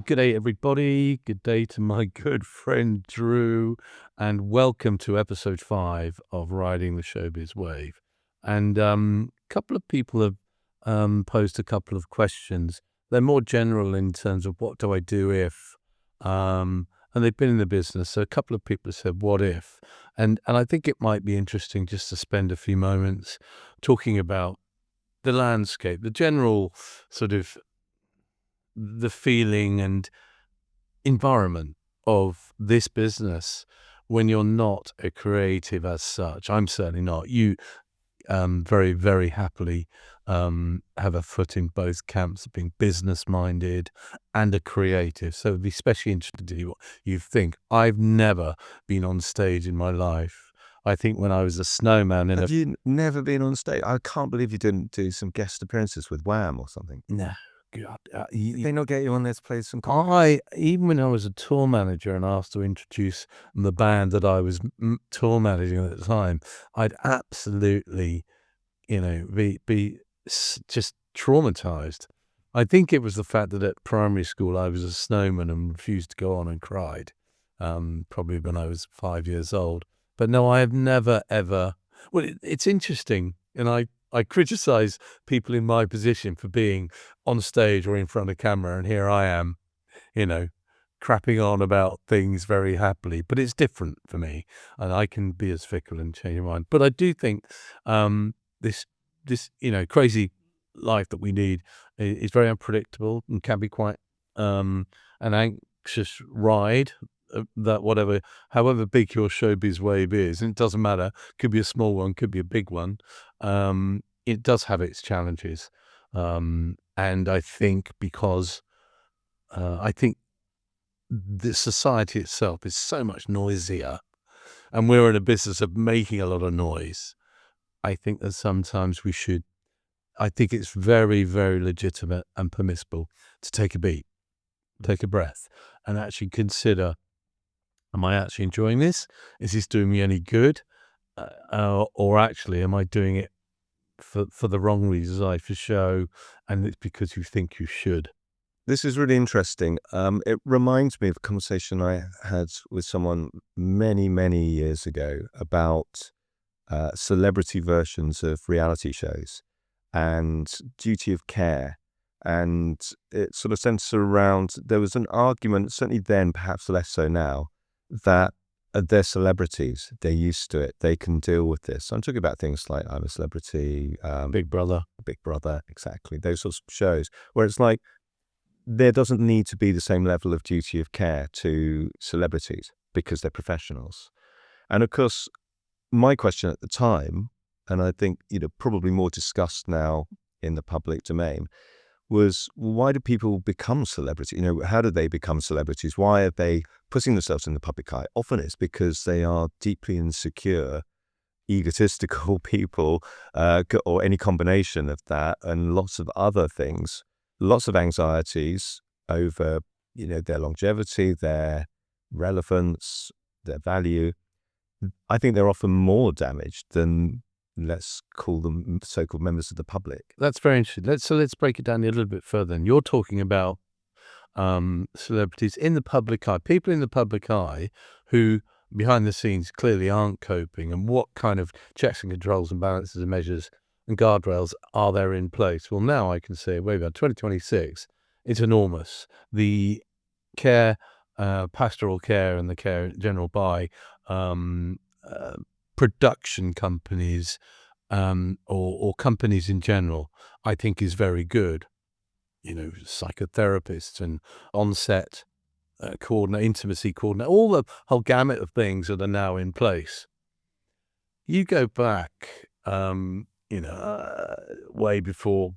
Good day, everybody. Good day to my good friend Drew, and welcome to episode 5 of Riding the Showbiz Wave. And a couple of people have posed a couple of questions. They're more general in terms of what do I do if, and they've been in the business. So a couple of people have said, what if? And I think it might be interesting just to spend a few moments talking about the landscape, the general sort of the feeling and environment of this business when you're not a creative as such. I'm certainly not. You very, very happily have a foot in both camps of being business-minded and a creative. So it'd be especially interesting to hear what you think. I've never been on stage in my life. I think when I was a snowman in Have you never been on stage? I can't believe you didn't do some guest appearances with Wham or something. No. God, Did they not get you on there to play some even when I was a tour manager and asked to introduce the band that I was tour managing at the time, I'd absolutely, be just traumatized. I think it was the fact that at primary school I was a snowman and refused to go on and cried, probably when I was 5 years old. But no, I have never, ever. Well, it's interesting, and I criticize people in my position for being on stage or in front of camera, and here I am, crapping on about things very happily. But it's different for me, and I can be as fickle and change my mind. But I do think this crazy life that we need is very unpredictable and can be quite an anxious ride. That however big your showbiz wave is, and it doesn't matter, could be a small one, could be a big one, it does have its challenges. And I think because I think the society itself is so much noisier, and we're in a business of making a lot of noise, I think that sometimes I think it's very, very legitimate and permissible to take a beat, take a breath, and actually consider, am I actually enjoying this? Is this doing me any good? Or actually, am I doing it for the wrong reasons, like for show, and it's because you think you should? This is really interesting. It reminds me of a conversation I had with someone many, many years ago about celebrity versions of reality shows and duty of care. And it sort of centers around, there was an argument, certainly then, perhaps less so now, that they're celebrities. They're used to it. They can deal with this. I'm talking about things like I'm a Celebrity, Big Brother. Big Brother, exactly. Those sorts of shows where it's like, there doesn't need to be the same level of duty of care to celebrities because they're professionals. And of course, my question at the time, and I think probably more discussed now in the public domain, was why do people become celebrities? How do they become celebrities? Why are they putting themselves in the public eye? Often it's because they are deeply insecure, egotistical people, or any combination of that, and lots of other things, lots of anxieties over, their longevity, their relevance, their value. I think they're often more damaged than, let's call them, so-called members of the public. That's very interesting. Let's break it down a little bit further. And you're talking about celebrities in the public eye, people in the public eye who behind the scenes clearly aren't coping, and what kind of checks and controls and balances and measures and guardrails are there in place? Well, now I can say, wait, about 2026, it's enormous. The care, pastoral care and the care in general by production companies or companies in general, I think is very good. Psychotherapists and on-set intimacy coordinate, all the whole gamut of things that are now in place. You go back, way before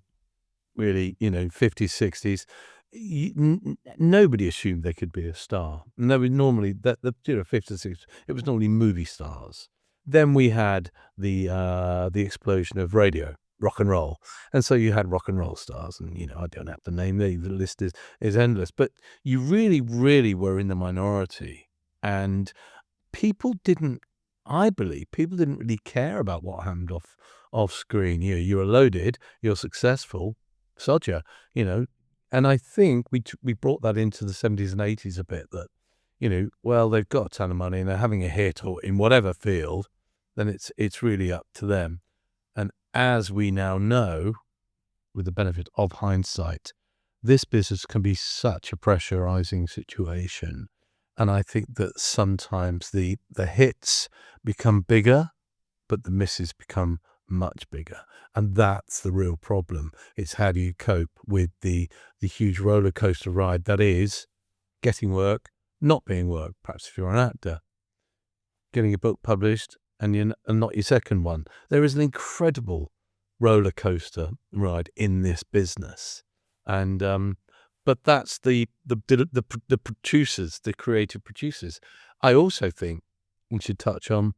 really, 50s, 60s, nobody assumed they could be a star. And there was normally, 50s, 60s, it was normally movie stars. Then we had the explosion of radio, rock and roll. And so you had rock and roll stars, and, I don't have to name the list is endless, but you really, really were in the minority. And I believe people didn't really care about what happened off screen. You were loaded, you're successful, sod ya, And I think we brought that into the 70s and 80s a bit, that, well, they've got a ton of money and they're having a hit or in whatever field, then it's really up to them. And as we now know, with the benefit of hindsight, this business can be such a pressurizing situation. And I think that sometimes the hits become bigger, but the misses become much bigger. And that's the real problem. It's how do you cope with the huge roller coaster ride that is getting work, not being work, perhaps if you're an actor, getting a book published and not your second one. There is an incredible roller coaster ride in this business. And but that's the producers, the creative producers. I also think we should touch on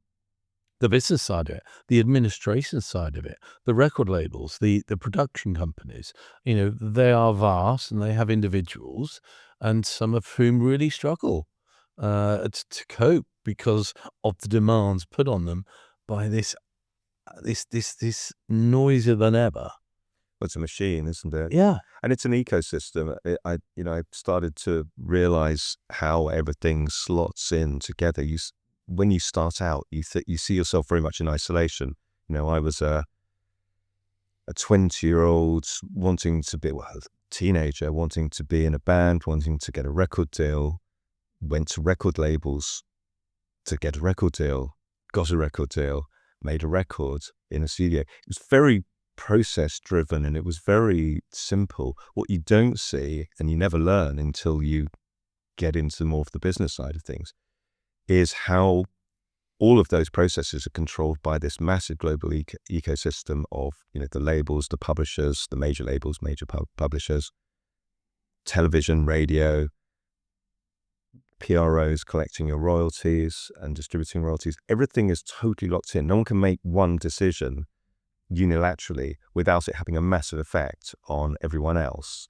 the business side of it, the administration side of it, the record labels, the production companies. They are vast and they have individuals, and some of whom really struggle to cope because of the demands put on them by this noisier than ever. It's a machine, isn't it? Yeah. And it's an ecosystem. I started to realize how everything slots in together. When you start out, you see yourself very much in isolation. I was a 20-year-old wanting to be, a teenager wanting to be in a band, wanting to get a record deal, went to record labels to get a record deal, got a record deal, made a record in a studio. It was very process driven and it was very simple. What you don't see, and you never learn until you get into more of the business side of things, is how all of those processes are controlled by this massive global ecosystem of, the labels, the publishers, the major labels, major publishers, television, radio, PROs collecting your royalties and distributing royalties. Everything is totally locked in. No one can make one decision unilaterally without it having a massive effect on everyone else.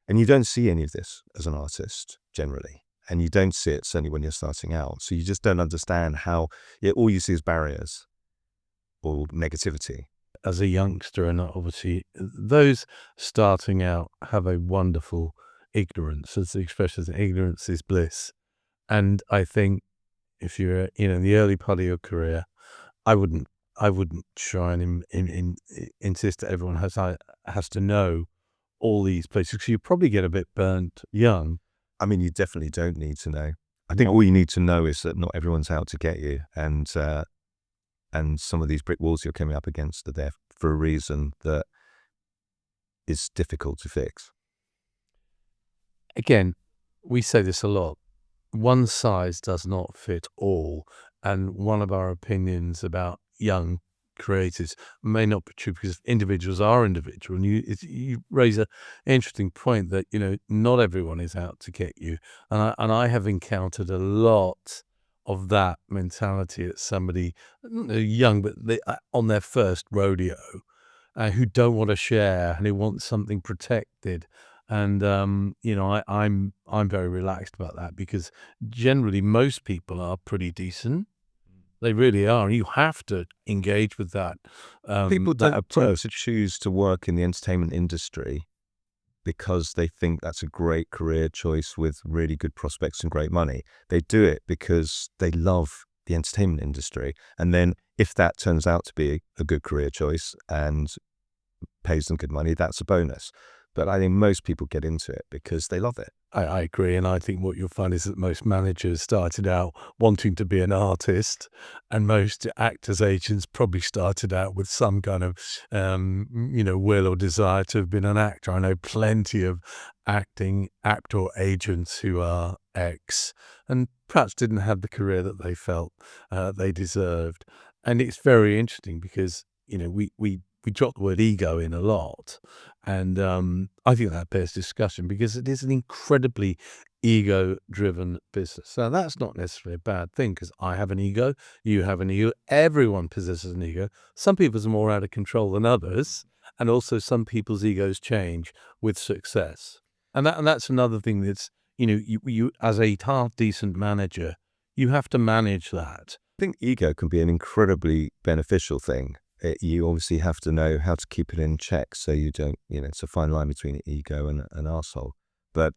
And you don't see any of this as an artist generally. And you don't see it certainly when you're starting out. So you just don't understand how, all you see is barriers or negativity. As a youngster, and obviously those starting out have a wonderful ignorance, as the expression is, ignorance is bliss. And I think if you're, in the early part of your career, I wouldn't try and insist that everyone has to know all these places, because you probably get a bit burnt young. I mean, you definitely don't need to know. I think all you need to know is that not everyone's out to get you, and some of these brick walls you're coming up against are there for a reason that is difficult to fix. Again, we say this a lot. One size does not fit all, and one of our opinions about young creators may not be true, because individuals are individual. And you raise an interesting point that not everyone is out to get you, and I have encountered a lot of that mentality at somebody young, but they on their first rodeo, who don't want to share and who want something protected. And I'm very relaxed about that, because generally most people are pretty decent. They really are. You have to engage with that. People that don't choose to work in the entertainment industry because they think that's a great career choice with really good prospects and great money. They do it because they love the entertainment industry. And then if that turns out to be a good career choice and pays them good money, that's a bonus. But I think most people get into it because they love it. I agree. And I think what you'll find is that most managers started out wanting to be an artist, and most actors' agents probably started out with some kind of, will or desire to have been an actor. I know plenty of actor agents who are ex and perhaps didn't have the career that they felt they deserved. And it's very interesting because, we drop the word ego in a lot. And I think that bears discussion, because it is an incredibly ego-driven business. Now, that's not necessarily a bad thing, because I have an ego, you have an ego, everyone possesses an ego. Some people's are more out of control than others, and also some people's egos change with success. And that's another thing that's, you as a half-decent manager, you have to manage that. I think ego can be an incredibly beneficial thing. you obviously have to know how to keep it in check so you don't, it's a fine line between ego and an arsehole. But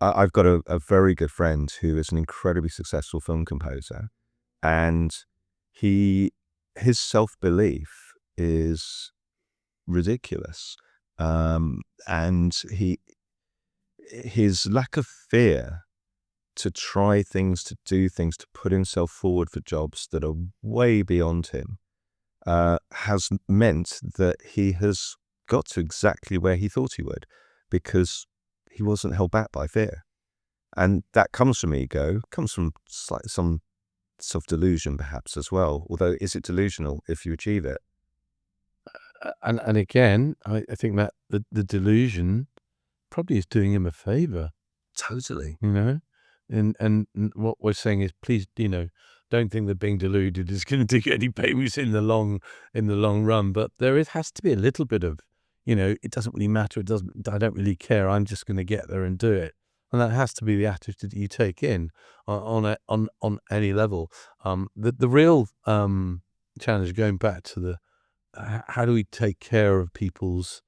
I've got a very good friend who is an incredibly successful film composer, and his self-belief is ridiculous. And his lack of fear to try things, to do things, to put himself forward for jobs that are way beyond him, has meant that he has got to exactly where he thought he would, because he wasn't held back by fear. And that comes from ego, comes from some self-delusion perhaps as well. Although, is it delusional if you achieve it? And again, I think that the delusion probably is doing him a favor, Totally. And what we're saying is, please, don't think that being deluded is going to do you any favors in the long run. But has to be a little bit of, it doesn't really matter. I don't really care. I'm just going to get there and do it. And that has to be the attitude that you take in on any level. The real challenge, going back to the how do we take care of people's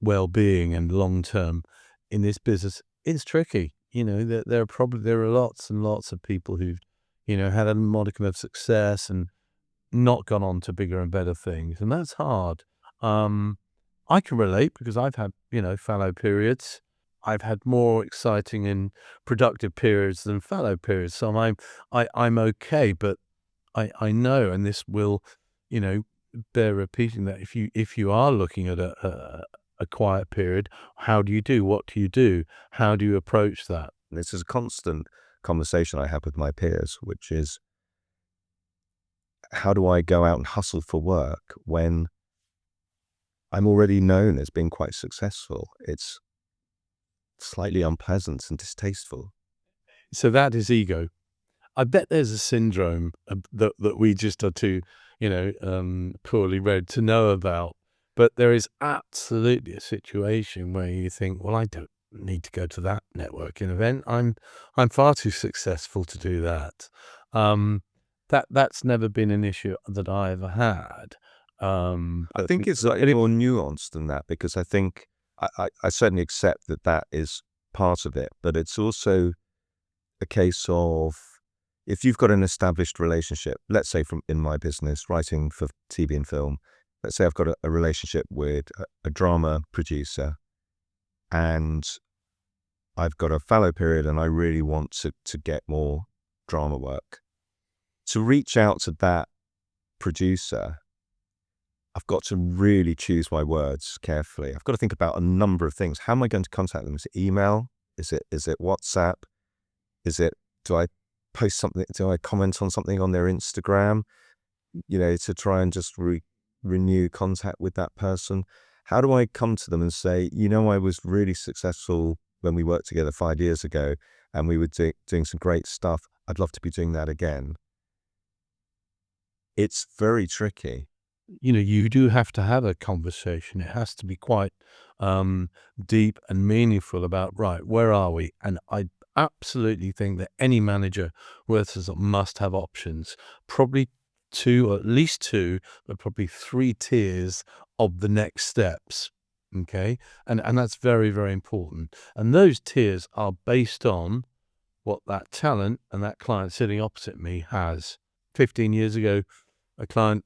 well-being and long-term in this business, is tricky. There are lots and lots of people who've, had a modicum of success and not gone on to bigger and better things, and that's hard. I can relate because I've had, fallow periods. I've had more exciting and productive periods than fallow periods, so I'm okay. But I know, and this will, bear repeating, that if you are looking at a quiet period, how do you do? What do you do? How do you approach that? This is a constant conversation I have with my peers, which is, how do I go out and hustle for work when I'm already known as being quite successful? It's slightly unpleasant and distasteful. So that is ego. I bet there's a syndrome that we just are too, poorly read to know about. But there is absolutely a situation where you think, well, I don't need to go to that networking event. I'm far too successful to do that. That's never been an issue that I ever had. I think it's more nuanced than that, because I think I certainly accept that is part of it, but it's also a case of, if you've got an established relationship, let's say in my business, writing for TV and film, let's say I've got a relationship with a drama producer, and I've got a fallow period and I really want to get more drama work. To reach out to that producer, I've got to really choose my words carefully. I've got to think about a number of things. How am I going to contact them? Is it email? Is it WhatsApp? Do I post something? Do I comment on something on their Instagram? To try and just renew contact with that person. How do I come to them and say, I was really successful when we worked together 5 years ago and we were doing some great stuff. I'd love to be doing that again. It's very tricky. You do have to have a conversation. It has to be quite deep and meaningful about, right, where are we? And I absolutely think that any manager worth his salt must have options. Probably 2, or at least 2, but probably 3 tiers of the next steps. Okay. And that's very, very important. And those tiers are based on what that talent and that client sitting opposite me has. 15 years ago, a client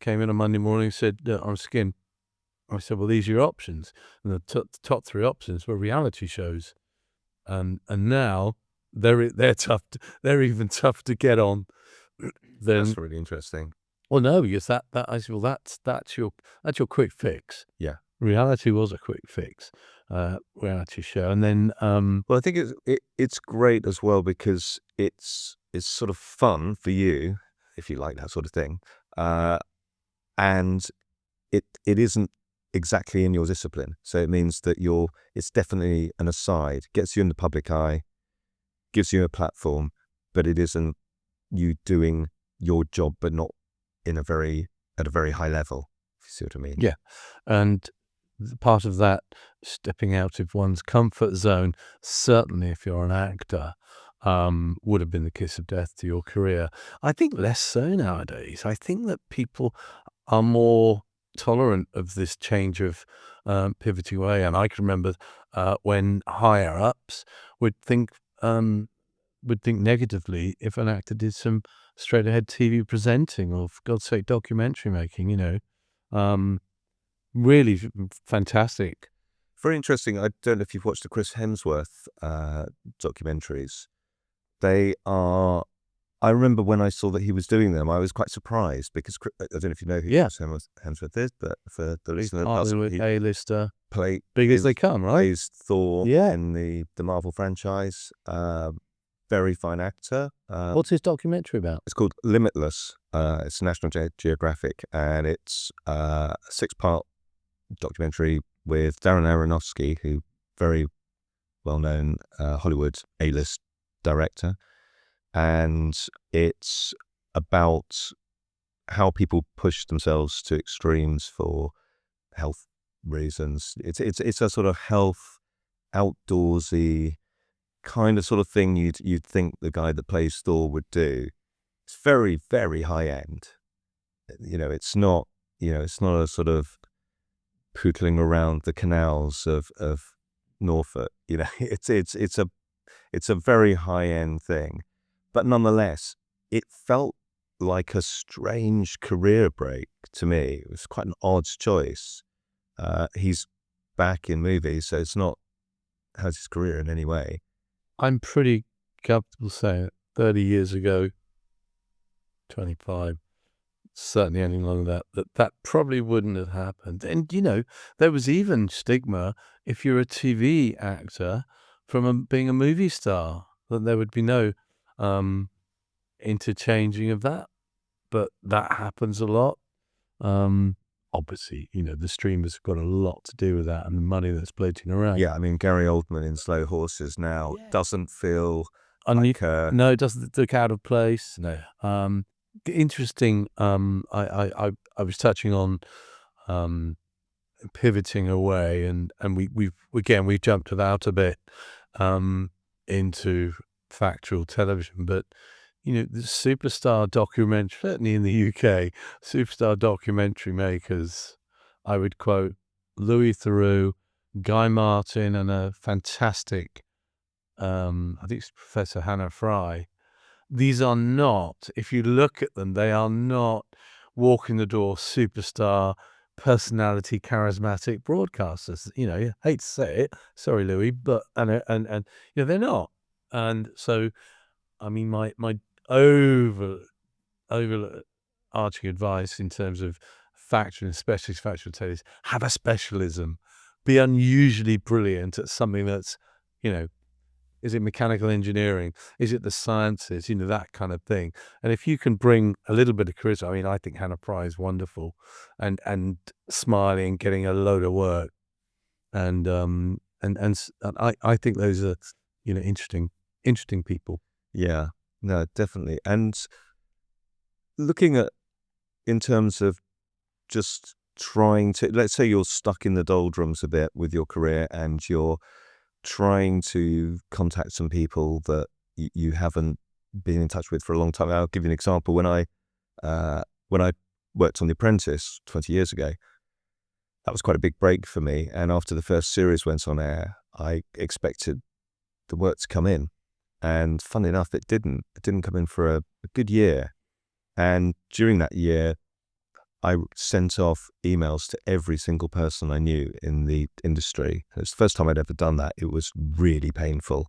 came in on Monday morning and said, I'm skinned. I said, well, these are your options. And the top 3 options were reality shows. And now they're tough. They're even tough to get on. That's really interesting. Well, no, because that I said, well, that's your quick fix. Yeah. Reality was a quick fix, reality show. And then, well, I think it's great as well, because it's sort of fun for you, if you like that sort of thing. And it isn't exactly in your discipline. So it means that it's definitely an aside, gets you in the public eye, gives you a platform, but it isn't you doing your job, but not at a very high level, if you see what I mean. Yeah. And part of that, stepping out of one's comfort zone, certainly if you're an actor, would have been the kiss of death to your career. I think less so nowadays. I think that people are more tolerant of this change of pivoting away. And I can remember when higher ups would think negatively if an actor did some straight ahead TV presenting or, for God's sake, documentary making. Really fantastic. Very interesting. I don't know if you've watched the Chris Hemsworth documentaries. They are. I remember when I saw that he was doing them, I was quite surprised because I don't know if you know who Chris Hemsworth is, but for the listener, Hollywood A-lister, big as they come, right? Plays Thor in the Marvel franchise. Very fine actor. What's his documentary about? It's called Limitless. It's National Geographic, and it's a 6-part documentary with Darren Aronofsky, who very well-known Hollywood A-list director. And it's about how people push themselves to extremes for health reasons. It's a sort of health, outdoorsy kind of sort of thing you'd think the guy that plays Thor would do. It's very, very high end. It's not a sort of pootling around the canals of Norfolk. It's a very high end thing. But nonetheless, it felt like a strange career break to me. It was quite an odd choice. He's back in movies, so it's not hurt his career in any way. I'm pretty comfortable saying 30 years ago, 25, certainly anything longer than that probably wouldn't have happened. And, there was even stigma if you're a TV actor from being a movie star, that there would be no interchanging of that, but that happens a lot. Obviously, the streamers have got a lot to do with that and the money that's floating around. Yeah, I mean, Gary Oldman in Slow Horses now doesn't feel like no, it doesn't look out of place. No. Interesting. I was touching on pivoting away, and we've jumped without a bit into factual television, but the superstar documentary, certainly in the UK, superstar documentary makers, I would quote Louis Theroux, Guy Martin, and a fantastic, I think it's Professor Hannah Fry. These are not, if you look at them, they are not walk in the door superstar, personality, charismatic broadcasters. You hate to say it, sorry, Louis, but and they're not. And so, I mean, my overarching advice in terms of factual and specialist factual television: have a specialism, be unusually brilliant at something that's, is it mechanical engineering? Is it the sciences? That kind of thing. And if you can bring a little bit of charisma, I mean, I think Hannah Fry is wonderful, and smiling, getting a load of work, and I think those are, interesting people. Yeah, no, definitely. And looking at, in terms of just trying to, let's say you're stuck in the doldrums a bit with your career and you're trying to contact some people that you haven't been in touch with for a long time. I'll give you an example. When I worked on The Apprentice 20 years ago, that was quite a big break for me. And after the first series went on air, I expected the work to come in. And funnily enough, it didn't. It didn't come in for a good year. And during that year, I sent off emails to every single person I knew in the industry. It was the first time I'd ever done that. It was really painful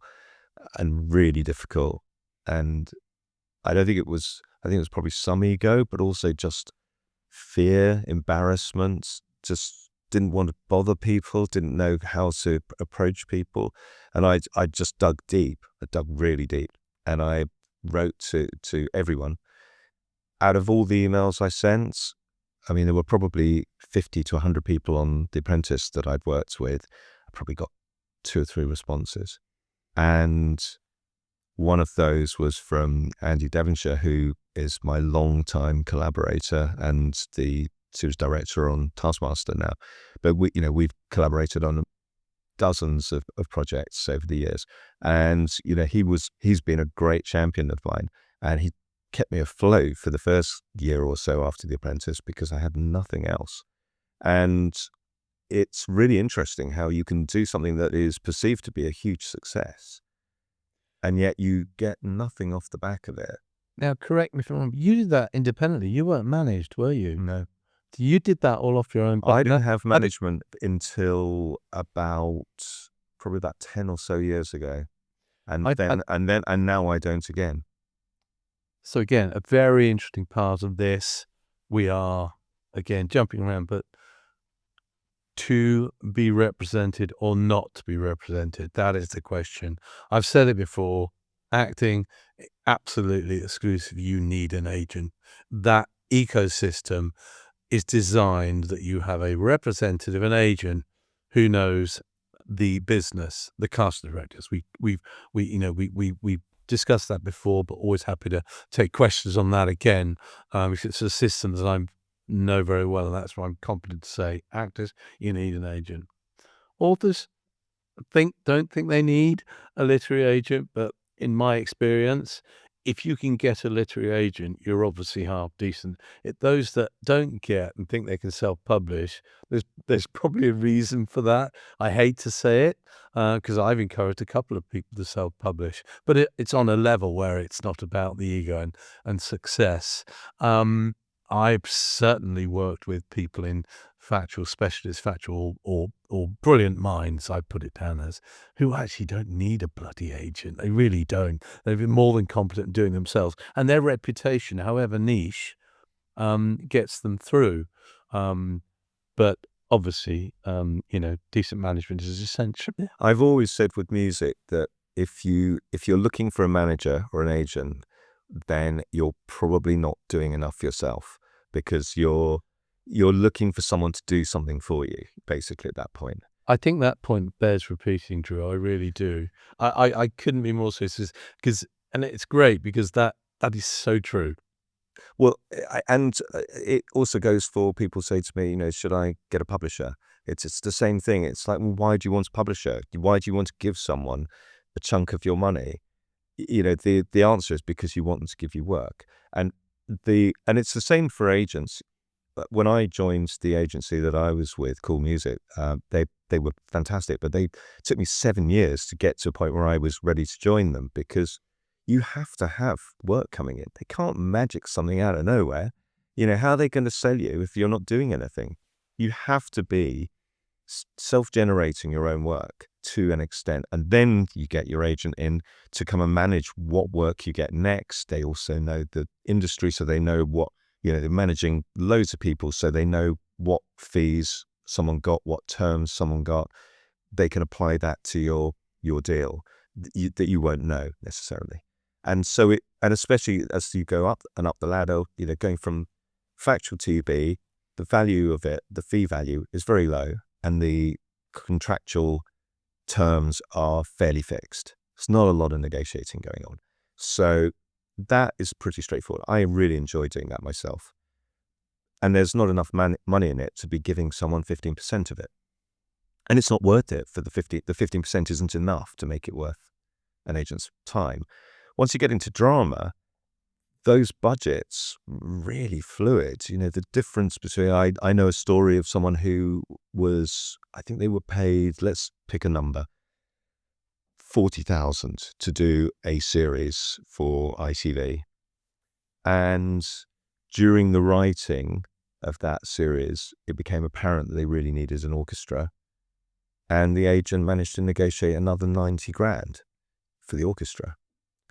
and really difficult. And I think it was probably some ego, but also just fear, embarrassment, just didn't want to bother people, didn't know how to approach people. And I just dug deep. I dug really deep. And I wrote to everyone. Out of all the emails I sent, I mean, there were probably 50 to 100 people on The Apprentice that I'd worked with. I probably got 2 or 3 responses. And one of those was from Andy Devonshire, who is my longtime collaborator and the series director on Taskmaster now. But we've collaborated on dozens of projects over the years. And, he's been a great champion of mine. And he kept me afloat for the first year or so after The Apprentice because I had nothing else. And it's really interesting how you can do something that is perceived to be a huge success, and yet you get nothing off the back of it. Now, correct me if I'm wrong, you did that independently. You weren't managed, were you? No. You did that all off your own. I didn't have management until probably about 10 or so years ago. And now I don't again. So again, a very interesting part of this. We are, again, jumping around, but to be represented or not to be represented, that is the question. I've said it before, acting, absolutely exclusive. You need an agent. That ecosystem is designed that you have a representative, an agent who knows the business, the casting directors. We've discussed that before, but always happy to take questions on that again. Because it's a system that I know very well, and that's why I'm confident to say, actors, you need an agent. Authors don't think they need a literary agent, but in my experience, if you can get a literary agent, you're obviously half decent. Those that don't get and think they can self-publish, there's probably a reason for that. I hate to say it, because I've encouraged a couple of people to self-publish, but it's on a level where it's not about the ego and success. I've certainly worked with people in factual specialists, factual or brilliant minds, I put it down as, who actually don't need a bloody agent. They really don't. They've been more than competent in doing themselves. And their reputation, however niche, gets them through. But obviously, decent management is essential. I've always said with music that if you're looking for a manager or an agent, then you're probably not doing enough yourself, because you're looking for someone to do something for you, basically, at that point. I think that point bears repeating, Drew. I really do. I couldn't be more serious, and it's great because that is so true. Well, and it also goes for people say to me, should I get a publisher? It's the same thing. It's like, well, why do you want a publisher? Why do you want to give someone a chunk of your money? The answer is because you want them to give you work. And it's the same for agents. But when I joined the agency that I was with, Cool Music, they were fantastic, but they took me 7 years to get to a point where I was ready to join them, because you have to have work coming in. They can't magic something out of nowhere. How are they going to sell you if you're not doing anything? You have to be self-generating your own work to an extent, and then you get your agent in to come and manage what work you get next. They also know the industry, so they know what, they're managing loads of people, so they know what fees someone got, what terms someone got. They can apply that to your deal that you won't know necessarily. And so and especially as you go up and up the ladder, going from factual TV, the value of it, the fee value is very low, and the contractual terms are fairly fixed. There's not a lot of negotiating going on. So that is pretty straightforward. I really enjoy doing that myself. And there's not enough money in it to be giving someone 15% of it. And it's not worth it for the 15% isn't enough to make it worth an agent's time. Once you get into drama, those budgets really fluid. The difference between, I know a story of someone who was, I think they were paid, let's pick a number, 40,000 to do a series for ITV. And during the writing of that series, it became apparent that they really needed an orchestra. And the agent managed to negotiate another 90 grand for the orchestra.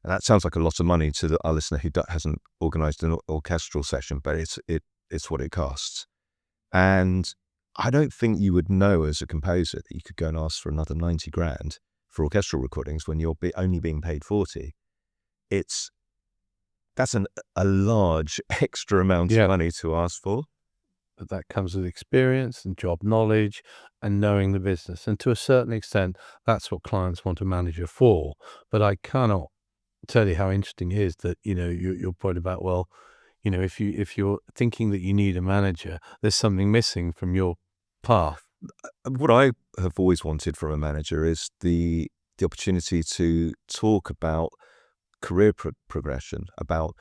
And that sounds like a lot of money to our listener who hasn't organized an orchestral session, but it's what it costs. And I don't think you would know as a composer that you could go and ask for another 90 grand for orchestral recordings when you're only being paid 40. That's a large extra amount of money to ask for. But that comes with experience and job knowledge and knowing the business. And to a certain extent, that's what clients want a manager for. But I cannot tell you how interesting it is that, your point about, well, if you're thinking that you need a manager, there's something missing from your path. What I have always wanted from a manager is the opportunity to talk about career progression, about,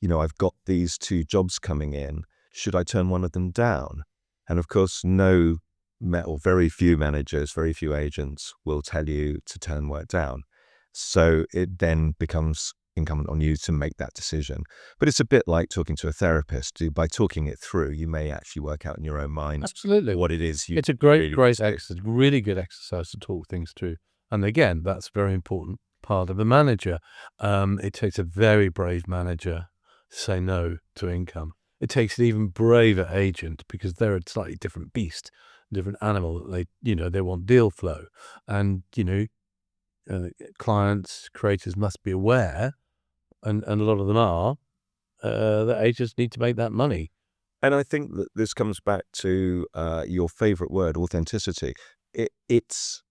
I've got these 2 jobs coming in. Should I turn one of them down? And of course, or very few managers, very few agents will tell you to turn work down. So it then becomes incumbent on you to make that decision. But it's a bit like talking to a therapist. By talking it through, you may actually work out in your own mind Absolutely. what it is you It's a great really want to do. exercise, really good exercise to talk things through. And again, that's a very important part of a manager. It takes a very brave manager to say no to income. It takes an even braver agent because they're a slightly different beast, different animal. They want deal flow. And, clients, creators must be aware, and a lot of them are, that agents need to make that money. And I think that this comes back to your favorite word, authenticity. It's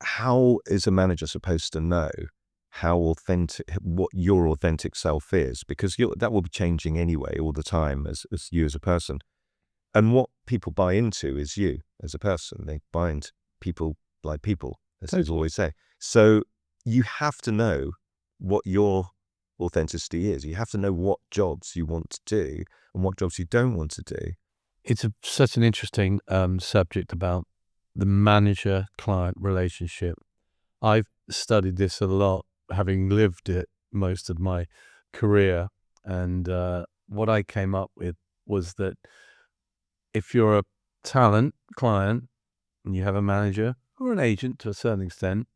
how is a manager supposed to know what your authentic self is? Because that will be changing anyway all the time as you as a person. And what people buy into is you as a person. They buy into people like people, as I always say. So you have to know what your authenticity is. You have to know what jobs you want to do and what jobs you don't want to do. It's such an interesting subject about the manager-client relationship. I've studied this a lot, having lived it most of my career. And what I came up with was that if you're a talent client and you have a manager or an agent to a certain extent,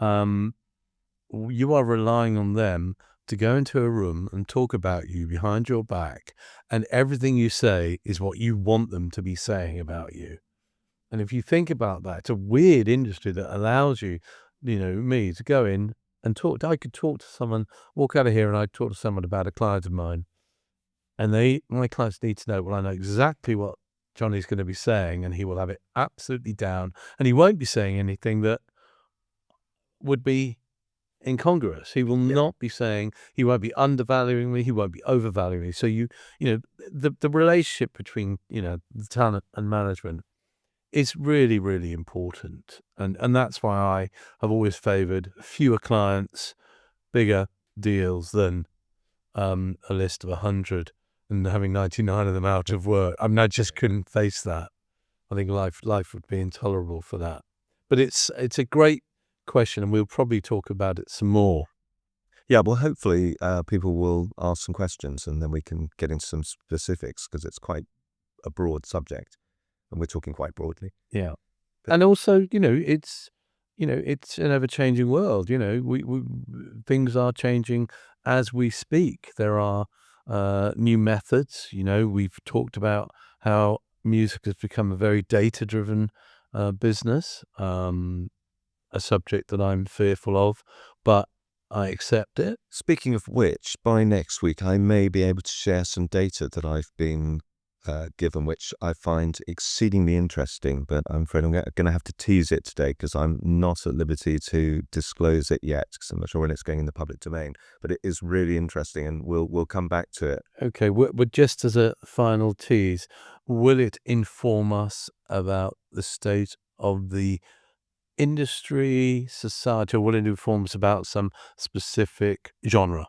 you are relying on them to go into a room and talk about you behind your back, and everything you say is what you want them to be saying about you. And if you think about that, it's a weird industry that allows you, me to go in and talk. I could talk to someone, walk out of here, and I'd talk to someone about a client of mine, and my clients need to know, well, I know exactly what Johnny's going to be saying, and he will have it absolutely down, and he won't be saying anything that would be incongruous. He will not be saying, he won't be undervaluing me, he won't be overvaluing me. So the relationship between, the talent and management is really, really important. And that's why I have always favored fewer clients, bigger deals than a list of 100 and having 99 of them out of work. I mean, I just couldn't face that. I think life would be intolerable for that. But it's a great question, and we'll probably talk about it some more. Yeah, well, hopefully people will ask some questions and then we can get into some specifics because it's quite a broad subject and we're talking quite broadly. Yeah. And also, it's an ever-changing world. We things are changing as we speak. There are new methods. We've talked about how music has become a very data-driven business, a subject that I'm fearful of, but I accept it. Speaking of which, by next week, I may be able to share some data that I've been given, which I find exceedingly interesting, but I'm afraid I'm going to have to tease it today because I'm not at liberty to disclose it yet because I'm not sure when it's going in the public domain, but it is really interesting and we'll come back to it. Okay, but just as a final tease, will it inform us about the state of the industry, society, or will it inform us about some specific genre?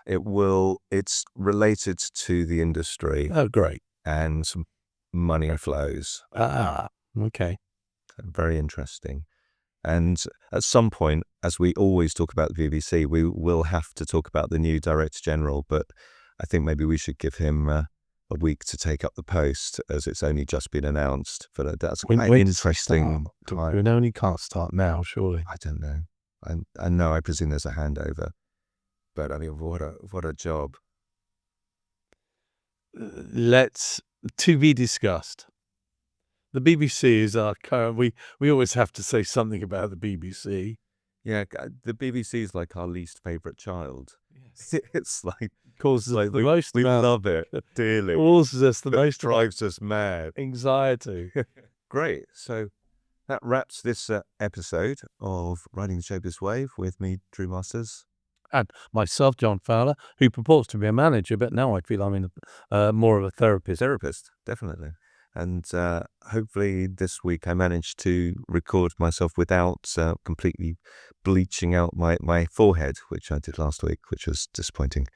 It's related to the industry. Oh, great. And some money flows. Okay. Very interesting. And at some point, as we always talk about the BBC, we will have to talk about the new Director General, but I think maybe we should give him a week to take up the post as it's only just been announced. But that's quite interesting. We only can't start now, surely. I don't know. I know, I presume there's a handover. But I mean, what a job. To be discussed. The BBC is our current. We always have to say something about the BBC. Yeah, the BBC is like our least favorite child. Yes. It's like causes like the most. We love it dearly. Causes us the most. Drives us mad. Anxiety. Great. So that wraps this episode of Riding the Showbiz Wave with me, Drew Masters. And myself, John Fowler, who purports to be a manager, but now I feel I'm in more of a therapist. Definitely. And hopefully this week I managed to record myself without completely bleaching out my forehead, which I did last week, which was disappointing.